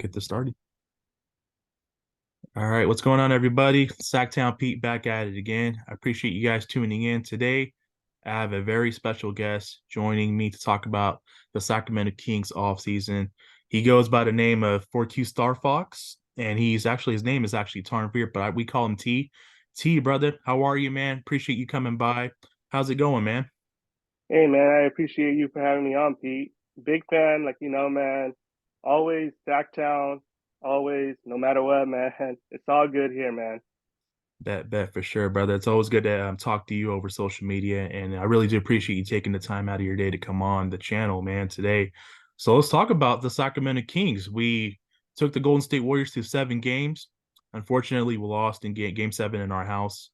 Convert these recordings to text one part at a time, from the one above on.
get this started. All right, what's going on, everybody? Sacktown Pete back at it again. I appreciate you guys tuning in today. I have a very special guest joining me to talk about the Sacramento Kings offseason. He goes by the name of 4Q Star Fox, and his name is actually Tarnveer, but we call him T. T, brother, how are you, man? Appreciate you coming by. How's it going, man? Hey man, I appreciate you for having me on, Pete. Big fan, like man. Always Sacktown, always, no matter what, man. It's all good here, man. Bet for sure, brother. It's always good to talk to you over social media, and I really do appreciate you taking the time out of your day to come on the channel, man, today. So let's talk about the Sacramento Kings. We took the Golden State Warriors to 7 games. Unfortunately, we lost in game 7 in our house.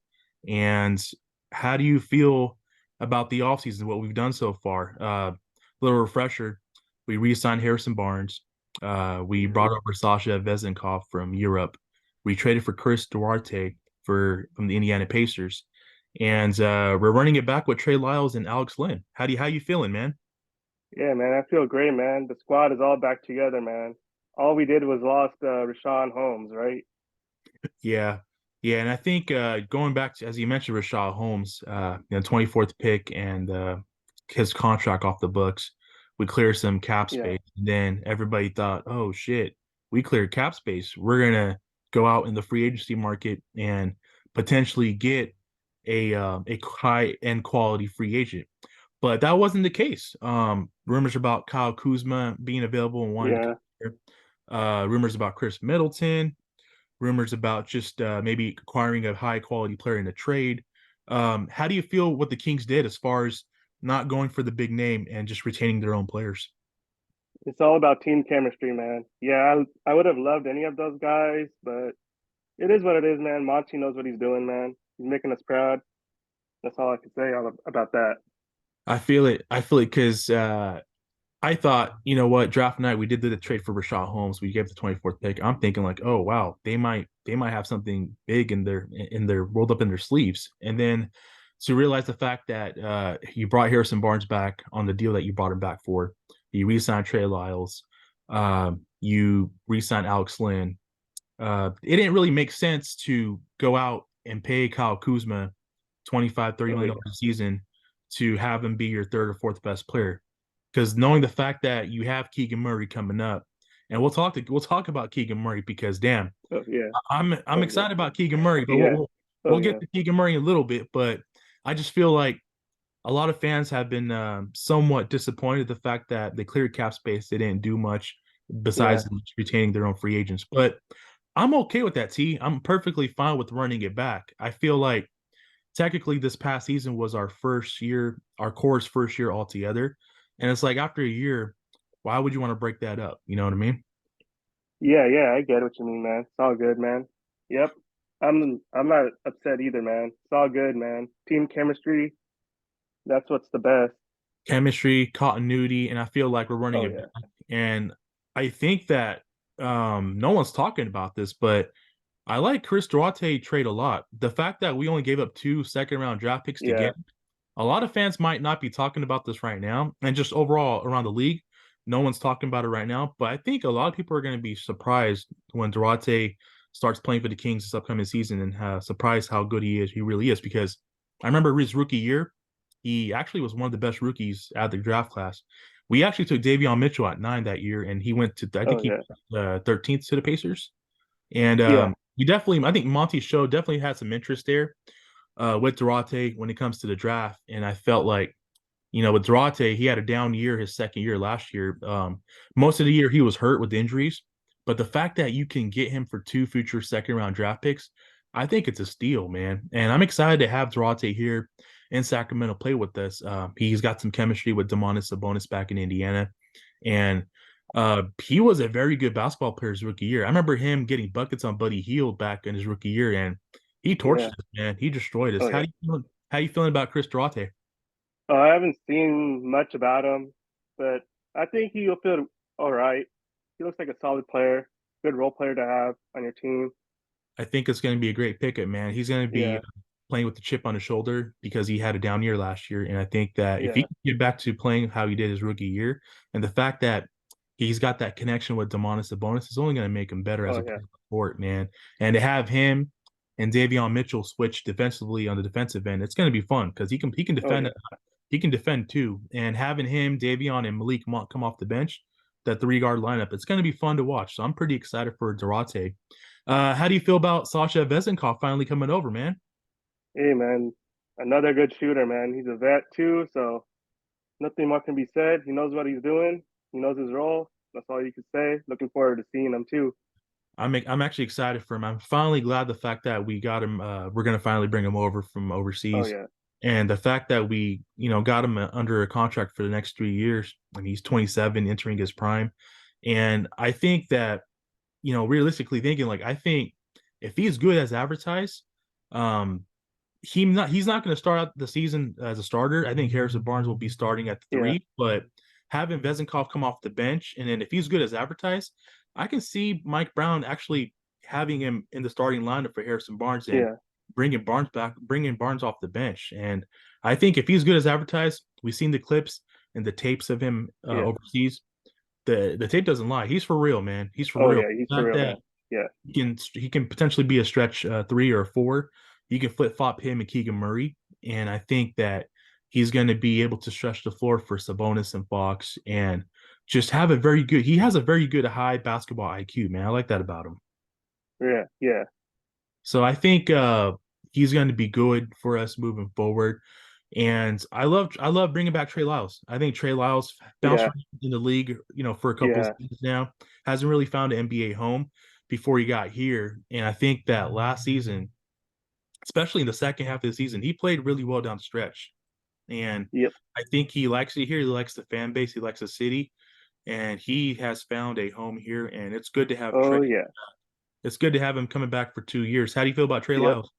And how do you feel about the offseason, what we've done so far? Little refresher, we re-signed Harrison Barnes. We hmm brought over Sasha Vezenkov from Europe. We traded for Chris Duarte from the Indiana Pacers. And we're running it back with Trey Lyles and Alex Lynn. How you feeling, man? Yeah, man, I feel great, man. The squad is all back together, man. All we did was lost Rashawn Holmes, right? Yeah. Yeah, and I think going back to, as you mentioned, Rashad Holmes, 24th pick and his contract off the books, we clear some cap Yeah, space. And then everybody thought, oh shit, we cleared cap space. We're gonna go out in the free agency market and potentially get a high end quality free agent. But that wasn't the case. Rumors about Kyle Kuzma being available and wanting to yeah. come here. Rumors about Chris Middleton, rumors about just maybe acquiring a high quality player in a trade. How do you feel what the Kings did as far as not going for the big name and just retaining their own players? It's all about team chemistry, man. Yeah, I would have loved any of those guys, but it is what it is, man. Monty knows what he's doing, man. He's making us proud. That's all I can say about that. I feel it. I feel it because I thought, you know what, draft night we did the trade for Rashad Holmes. We gave the 24th pick. I'm thinking like, oh wow, they might have something big in their rolled up in their sleeves. And then to realize the fact that you brought Harrison Barnes back on the deal that you brought him back for, you re-signed Trey Lyles, you re-signed Alex Lynn. It didn't really make sense to go out and pay Kyle Kuzma 25, 30 Oh million yeah, dollars a season to have him be your third or fourth best player. Because knowing the fact that you have Keegan Murray coming up, and we'll talk about Keegan Murray because damn, oh yeah, I'm oh yeah, excited about Keegan Murray, but we'll, yeah, we'll oh we'll get yeah, to Keegan Murray in a little bit. But I just feel like a lot of fans have been somewhat disappointed the fact that they cleared cap space. They didn't do much yeah. besides retaining their own free agents. But I'm okay with that, T. I'm perfectly fine with running it back. I feel like technically this past season was our first year, our core's first year altogether. And it's like after a year, why would you want to break that up? You know what I mean? Yeah, yeah, I get what you mean, man. It's all good, man. Yep. I'm not upset either, man. It's all good, man. Team chemistry, that's what's the best. Chemistry, continuity, and I feel like we're running Oh it yeah. back. And I think that no one's talking about this, but I like Chris Duarte trade a lot. The fact that we only gave up 2 second round draft picks to Yeah. get a lot of fans might not be talking about this right now, and just overall around the league, no one's talking about it right now. But I think a lot of people are going to be surprised when Duarte starts playing for the Kings this upcoming season, and surprised how good he is. He really is, because I remember his rookie year, he actually was one of the best rookies out of the draft class. We actually took Davion Mitchell at 9 that year, and he went to, I think Oh he yeah. 13th to the Pacers. And Yeah. we definitely, I think Monty Show definitely had some interest there with Duarte when it comes to the draft. And I felt like, with Duarte, he had a down year his second year last year. Most of the year he was hurt with injuries. But the fact that you can get him for 2 future 2nd round draft picks, I think it's a steal, man. And I'm excited to have Duarte here in Sacramento play with us. He's got some chemistry with Demonis Sabonis back in Indiana. And he was a very good basketball player his rookie year. I remember him getting buckets on Buddy Hield back in his rookie year, and he torched Yeah. us, man. He destroyed us. Oh How yeah. do you feel, how you feeling about Chris Duarte? I haven't seen much about him, but I think he'll feel all right. He looks like a solid player, good role player to have on your team. I think it's going to be a great pickup, man. He's going to be Yeah. playing with the chip on his shoulder because he had a down year last year, and I think that if he Yeah. can get back to playing how he did his rookie year, and the fact that he's got that connection with Demonis Sabonis. It's only going to make him better as Oh a yeah, player on the court, man. And to have him and Davion Mitchell switch defensively on the defensive end, it's going to be fun because he can oh defend yeah, he can defend too. And having him, Davion, and Malik Monk come off the bench, that three guard lineup, it's going to be fun to watch. So I'm pretty excited for Durate. How do you feel about Sasha Vezenkov finally coming over, man? hey man, another good shooter, man. He's a vet too, so nothing more can be said. He knows what he's doing. He knows his role. That's all you can say. Looking forward to seeing him too. I'm actually excited for him. I'm finally glad the fact that we got him. We're gonna finally bring him over from Oh overseas, yeah, and the fact that we got him under a contract for the next 3 years, and he's 27, entering his prime. And I think that realistically thinking, like I think if he's good as advertised, um, he's not going to start out the season as a starter. I think Harrison Barnes will be starting at the yeah, three, but having Vezenkov come off the bench, and then if he's good as advertised, I can see Mike Brown actually having him in the starting lineup for Harrison Barnes and yeah, bringing Barnes off the bench. And I think if he's good as advertised, we've seen the clips and the tapes of him yeah. overseas. The tape doesn't lie. He's for real, man. He's for Oh real. yeah, he's for Not real, that man. Yeah, he can potentially be a stretch three or four. You can flip flop him and Keegan Murray, and I think that he's going to be able to stretch the floor for Sabonis and Fox, and just have a very good. He has a very good high basketball IQ, man. I like that about him. yeah, yeah, So I think he's going to be good for us moving forward. And I love bringing back Trey Lyles. I think Trey Lyles bounced yeah, around in the league, for a couple of yeah, seasons now, hasn't really found an NBA home before he got here. And I think that last season, especially in the second half of the season, he played really well down the stretch. And yep. I think he likes it here. He likes the fan base. He likes the city, and he has found a home here. And it's good to have Trey. Oh yeah, It's good to have him coming back for 2 years. How do you feel about Trey yep. Lyles?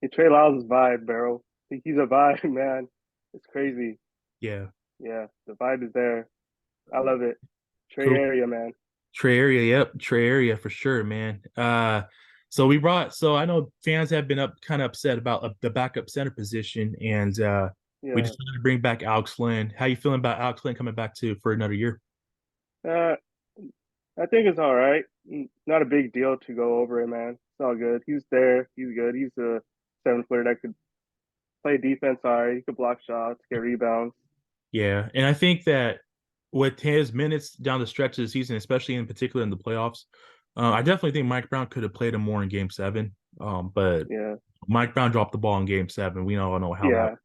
Hey, Trey Lyles' vibe, bro. He's a vibe, man. It's crazy. Yeah. Yeah, the vibe is there. I love it. Trey Cool. area, man. Trey area, yep, Trey area for sure, man. So I know fans have been kind of upset about the backup center position, and we Yeah. decided to bring back Alex Flynn. How you feeling about Alex Flynn coming back to for another year? Uh, I think it's all right. Not a big deal to go over it, man. It's all good. He's there. He's good. He's a 7 footer that could play defense. All right. He could block shots, get rebounds. Yeah, and I think that with his minutes down the stretch of the season, especially in particular in the playoffs, I definitely think Mike Brown could have played him more in Game 7. But Yeah. Mike Brown dropped the ball in Game 7. We all know how that. Yeah.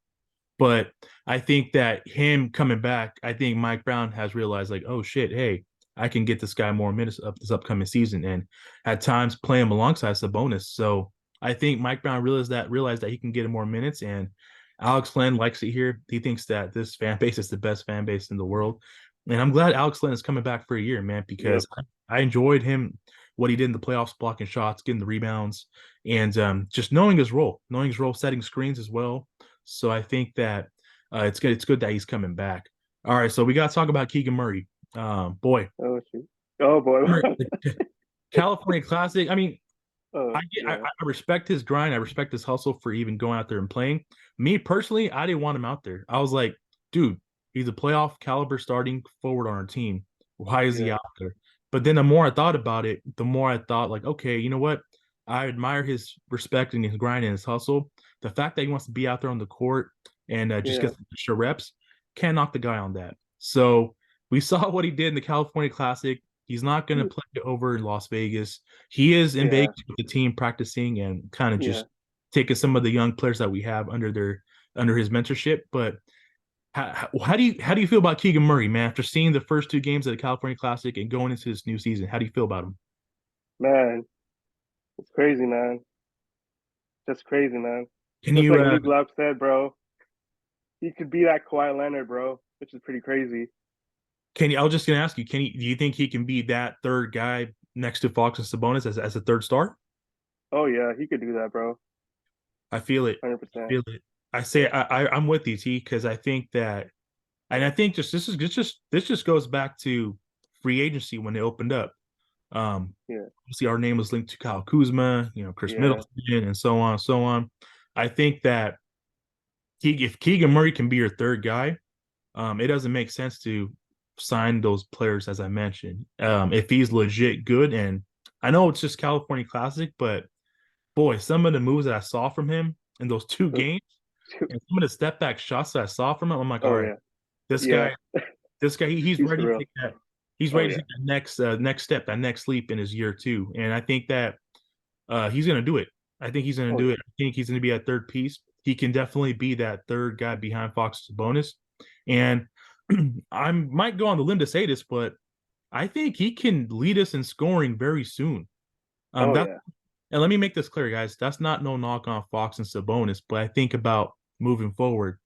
But I think that him coming back, I think Mike Brown has realized, like, oh shit, hey, I can get this guy more minutes up this upcoming season, and at times play him alongside Sabonis. So I think Mike Brown realized that he can get him more minutes, and Alex Flynn likes it here. He thinks that this fan base is the best fan base in the world, and I'm glad Alex Flynn is coming back for a year, man, Yep. because I enjoyed him what he did in the playoffs, blocking shots, getting the rebounds, and just knowing his role, setting screens as well. So I think that it's good. It's good that he's coming back. All right, so we got to talk about Keegan Murray. Boy, Oh, shoot. Oh, boy. the California Classic. I mean, Oh, I yeah. respect his grind. I respect his hustle for even going out there and playing. Me personally, I didn't want him out there. I was like, dude, he's a playoff caliber starting forward on our team. Why is he Yeah. out there? But then the more I thought about it, the more I thought, like, okay, you know what? I admire his respect and his grind and his hustle. The fact that he wants to be out there on the court and just Yeah. get extra reps, can't knock the guy on that. So we saw what he did in the California Classic. He's not going to play over in Las Vegas. He is in Yeah. Vegas with the team practicing and kind of Yeah. just taking some of the young players that we have under his mentorship. But how do you feel about Keegan Murray, man? After seeing the first two games of the California Classic and going into this new season, how do you feel about him? Man, it's crazy, man. Just crazy, man. Can Just you like Luke Love said, bro, he could be that Kawhi Leonard, bro, which is pretty crazy. can you? I was just gonna ask you, do you think he can be that third guy next to Fox and Sabonis as a third star? Oh yeah, he could do that, bro. I feel it. I 100%. feel it. I say I'm with you, T, because I think that, and I think this just goes back to free agency when they opened up. Yeah. Obviously our name was linked to Kyle Kuzma, Chris Yeah. Middleton, and so on and so on. I think that if Keegan Murray can be your third guy, it doesn't make sense to sign those players as I mentioned. If he's legit good, and I know it's just California Classic, but boy, some of the moves that I saw from him in those two games and some of the step back shots that I saw from him, I'm like, all Oh right, yeah, this yeah. guy, he's He's ready for to real. take that. He's Oh ready to yeah. take that next step, that next leap in his year two. And I think that he's gonna do it. I think he's gonna Oh do yeah. it. I think he's gonna be a third piece. He can definitely be that third guy behind Fox's bonus. And I might go on the limb to say this, but I think he can lead us in scoring very soon. Oh That yeah. and let me make this clear, guys. That's not no knock on Fox and Sabonis, but I think about moving forward.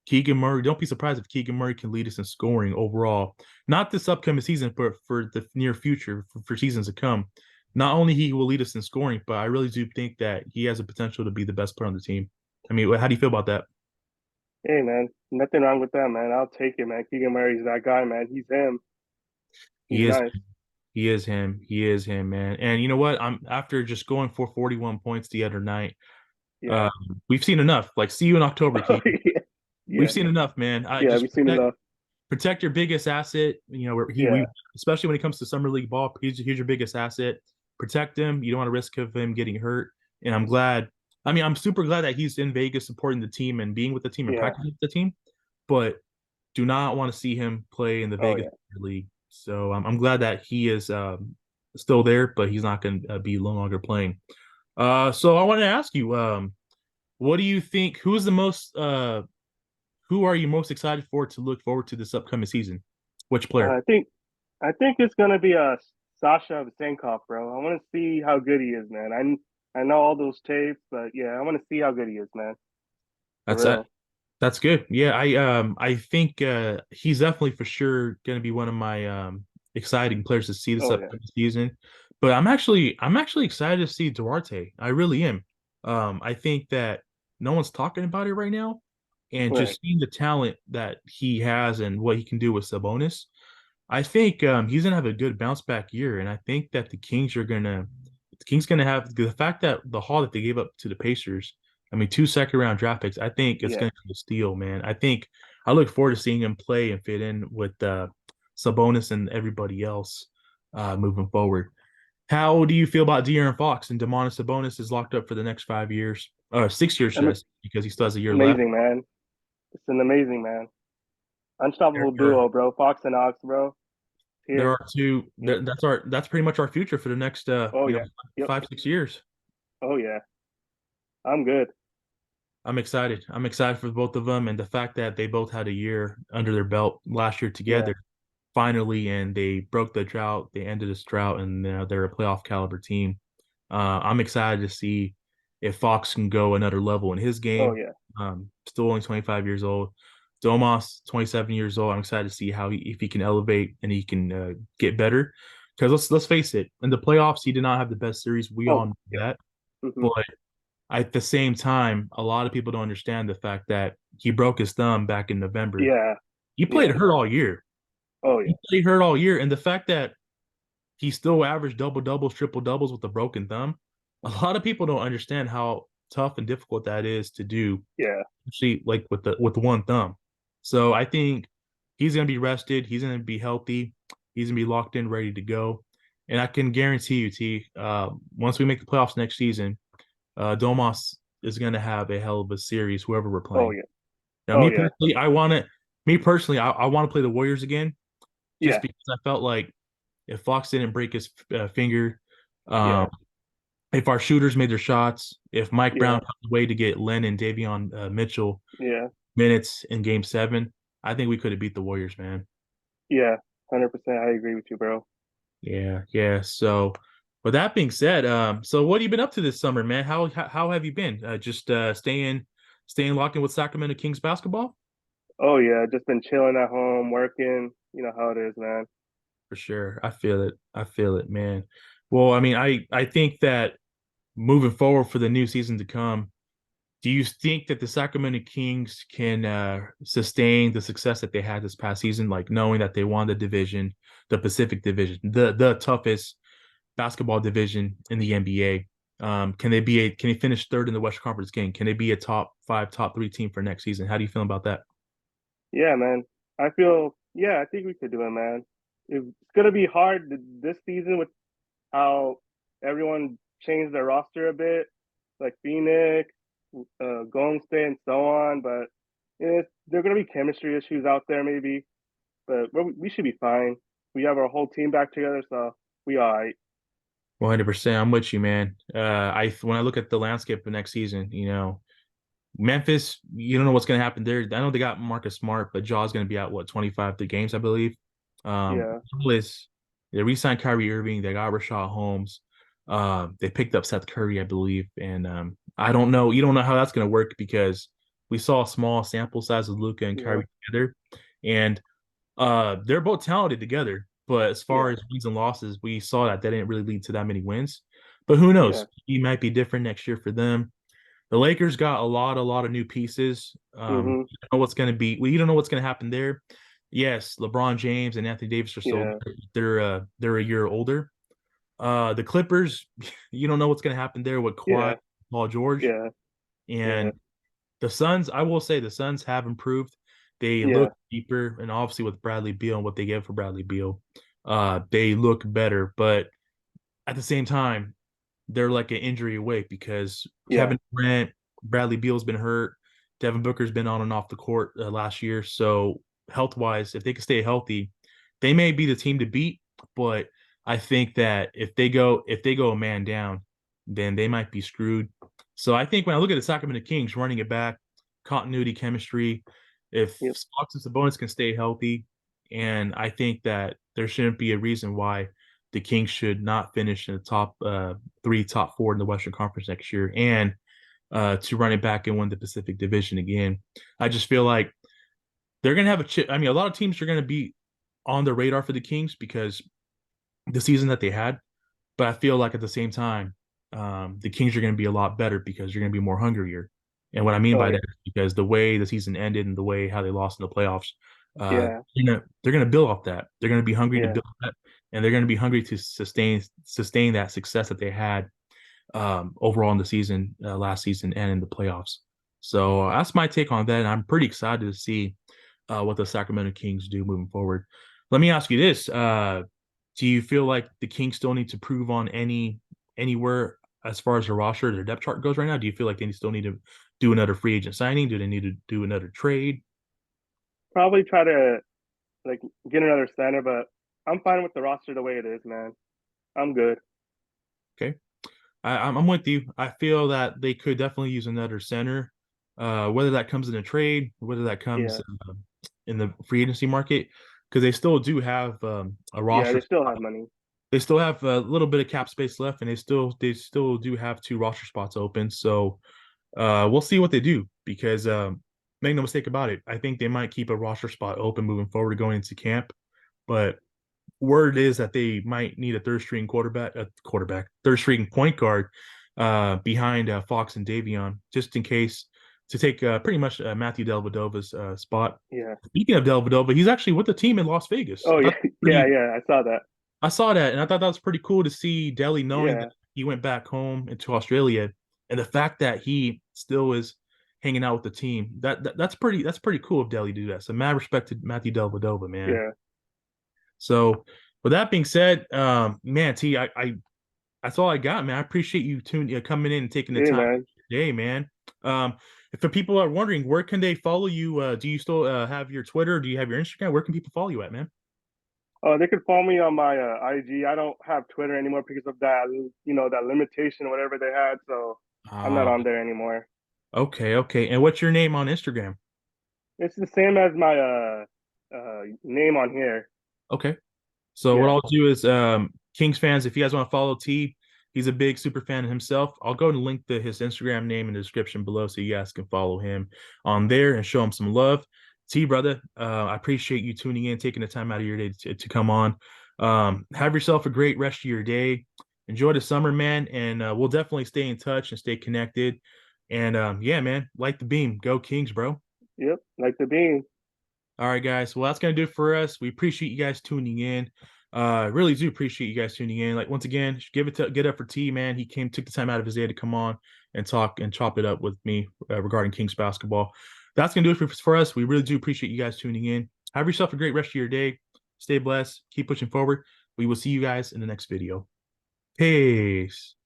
Keegan Murray, don't be surprised if Keegan Murray can lead us in scoring overall. Not this upcoming season, but for the near future, for seasons to come. Not only he will lead us in scoring, but I really do think that he has a potential to be the best player on the team. I mean, how do you feel about that? Hey man, nothing wrong with that, man. I'll take it, man. Keegan Murray's that guy, man. He's him. He's He is nice. he is him. He is him, man. And you know what? I'm after just going for 41 points the other night. Yeah. Uh, we've seen enough. Like, see you in October, Oh Keegan. yeah. We've Yeah. seen enough, man. I Yeah. just We've seen enough. protect your biggest asset. You know, we Yeah. especially when it comes to summer league ball, he's your biggest asset. Protect him. You don't want to risk of him getting hurt. And I'm glad. I mean, I'm super glad that he's in Vegas supporting the team and being with the team and Yeah. practicing with the team. But do not want to see him play in the Oh Vegas yeah. League. So I'm glad that he is still there, but he's not going to be no longer playing. So I want to ask you, what do you think? Who are you most excited for to look forward to this upcoming season? Which player? I think I think it's gonna be Sasha Vezenkov, bro. I want to see how good he is, man. I know all those tapes, but yeah, I want to see how good he is, man. For That's that. real. That's good. Yeah, I think he's definitely for sure going to be one of my exciting players to see this Oh yeah. upcoming season. But I'm actually excited to see Duarte. I really am. I think that no one's talking about it right now, and Right. just seeing the talent that he has and what he can do with Sabonis, I think he's gonna have a good bounce back year, and I think that the Kings gonna have the fact that the haul that they gave up to the Pacers. I mean, two second round draft picks. I think it's Yeah. gonna be a steal, man. I think I look forward to seeing him play and fit in with Sabonis and everybody else moving forward. How do you feel about De'Aaron Fox and Demonis Sabonis is locked up for the next 5 years, or 6 years, I mean, because he still has a year left. amazing, man. It's an amazing man. There, Unstoppable there, duo, bro. Fox and Ox, bro. there Here. are two. Yeah. That's pretty much our future for the next Oh yeah. Yep. 5 6 years. Oh yeah. I'm good. I'm excited. I'm excited for both of them, and the fact that they both had a year under their belt last year Yeah. together, finally, and they broke the drought. They ended this drought, and they're a playoff caliber team. I'm excited to see if Fox can go another level in his Oh game. yeah. Still only 25 years old. Domas, 27 years old. I'm excited to see if he can elevate and he can get better. Because let's face it, in the playoffs, he did not have the best series. We Oh all know yeah. that. Hmm. But at the same time, a lot of people don't understand the fact that he broke his thumb back in November. Yeah. He played Yeah. hurt all year. Oh He yeah. played hurt all year, and the fact that he still averaged double doubles, triple doubles with a broken thumb, a lot of people don't understand how tough and difficult that is to do. Yeah. Actually, like with the one thumb. So I think he's gonna be rested. He's gonna be healthy. He's gonna be locked in, ready to go. And I can guarantee you, T, once we make the playoffs next season, Domas is going to have a hell of a series, whoever we're Oh playing. yeah. Now, Oh yeah. me personally, I want to play the Warriors again, just Yeah. because I felt like if Fox didn't break his finger, um, Yeah. if our shooters made their shots, if Mike Yeah. Brown found a way to get Len and Davion Mitchell Yeah. minutes in Game 7, I think we could have beat the Warriors, man. Yeah. 100%. I agree with you, bro. Yeah, yeah. So, with that being said, so what have you been up to this summer, man? How have you been? Just staying locked in with Sacramento Kings basketball? Oh yeah. Just been chilling at home, working. You know how it is, man. For sure. I feel it. I feel it, man. Well, I mean, I think that moving forward for the new season to come, do you think that the Sacramento Kings can sustain the success that they had this past season, like knowing that they won the division, the Pacific Division, the toughest basketball division in the NBA? Can they finish third in the West Conference game? Can they be a top 5, top 3 team for next season? How do you feel about that? Yeah, man. I feel. Yeah, I think we could do it, man. It's gonna be hard this season with how everyone changed their roster a bit, like Phoenix, Golden State, and so on. But there are gonna be chemistry issues out there, maybe. But we should be fine. We have our whole team back together, so we all right. 100%. I'm with you, man. I when I look at the landscape of next season, Memphis, you don't know what's going to happen there. I know they got Marcus Smart, but Jaw's going to be out, what, 25 the games, I believe. Yeah, Is they re-signed Kyrie Irving. They got Rashad Holmes. They picked up Seth Curry, I believe. And I don't know. You don't know how that's going to work because we saw a small sample size of Luka and yeah, Kyrie together. And they're both talented together. But as far yeah, as wins and losses, we saw that didn't really lead to that many wins. But who yeah. knows? He might be different next year for them. The Lakers got a lot of new pieces. Mhm. You don't know what's going to be. Well, you don't know what's going to happen there. Yes, LeBron James and Anthony Davis are still Yeah, they're a year older. The Clippers, you don't know what's going to happen there with Kawhi, yeah, Paul George, yeah, yeah, and the Suns. I will say the Suns have improved. They yeah, look deeper, and obviously with Bradley Beal and what they get for Bradley Beal, they look better. But at the same time, they're like an injury away because yeah. Kevin Durant, Bradley Beal's been hurt, Devin Booker's been on and off the court last year. So health wise, if they can stay healthy, they may be the team to beat. But I think that if they go a man down, then they might be screwed. So I think when I look at the Sacramento Kings running it back, continuity, chemistry, if Yep. Fox and Sabonis can stay healthy, and I think that there shouldn't be a reason why the Kings should not finish in the top three, top four in the Western Conference next year, and to run it back and win the Pacific Division again. I just feel like they're gonna have a chip. I mean, a lot of teams are gonna be on the radar for the Kings because the season that they had. But I feel like at the same time, the Kings are going to be a lot better because you're going to be more hungrier. And what I mean Oh by yeah, that is because the way the season ended and the way how they lost in the playoffs, yeah, they're gonna build off that. They're going to be hungry to yeah, build that, and they're going to be hungry to sustain that success that they had overall in the season, last season, and in the playoffs. So that's my take on that. And I'm pretty excited to see what the Sacramento Kings do moving forward. Let me ask you this: do you feel like the Kings still need to prove on anywhere as far as their roster, their depth chart goes right now? Do you feel like they still need to do another free agent signing? Do they need to do another trade? probably try to like get another center, but I'm fine with the roster the way it is, man. I'm good. Okay, I'm with you. I feel that they could definitely use another center, whether that comes in a trade, whether that comes Yeah, in the free agency market, because they still do have a yeah. roster. They still have money. They still have a little bit of cap space left, and they still do have two roster spots open. So we'll see what they do because make no mistake about it, I think they might keep a roster spot open moving forward going into camp. But word is that they might need a third string point guard behind Fox and Davion, just in case to take pretty much Matthew Dellavedova's spot. Yeah. Speaking of Dellavedova, he's actually with the team in Las Vegas. Oh yeah, yeah, Pretty yeah. I saw that. I saw that, and I thought that was pretty cool to see Delhi knowing that Yeah, he went back home into Australia, and the fact that he still is hanging out with the team. That's pretty cool of Delhi to do that. So mad respect to Matthew Dellavedova, man. yeah, So with that being said, man, T, I that's all I got, man. I appreciate you coming in and taking the yeah, time man. today, man. If the people are wondering, where can they follow you? Do you still have your Twitter? Do you have your Instagram? Where can people follow you at, man? Oh, they could follow me on my IG. I don't have Twitter anymore because of that, that limitation, whatever they had. So I'm not Ah, on there anymore. okay, okay. And what's your name on Instagram? It's the same as my name on here. Okay. So what Yeah, I'll do is, Kings fans, if you guys want to follow T, he's a big super fan himself. I'll go and link his Instagram name in the description below so you guys can follow him on there and show him some love. T, brother, I appreciate you tuning in, taking the time out of your day to come on. Have yourself a great rest of your day. Enjoy the summer, man, and we'll definitely stay in touch and stay connected. And yeah, man, light the beam. Go Kings, bro. yep, like the bean. All right, guys. Well, that's gonna do it for us. We appreciate you guys tuning in. Really do appreciate you guys tuning in. Like once again, get up for T, man. He took the time out of his day to come on and talk and chop it up with me regarding Kings basketball. That's gonna do it for us. We really do appreciate you guys tuning in. Have yourself a great rest of your day. Stay blessed. Keep pushing forward. We will see you guys in the next video. Peace.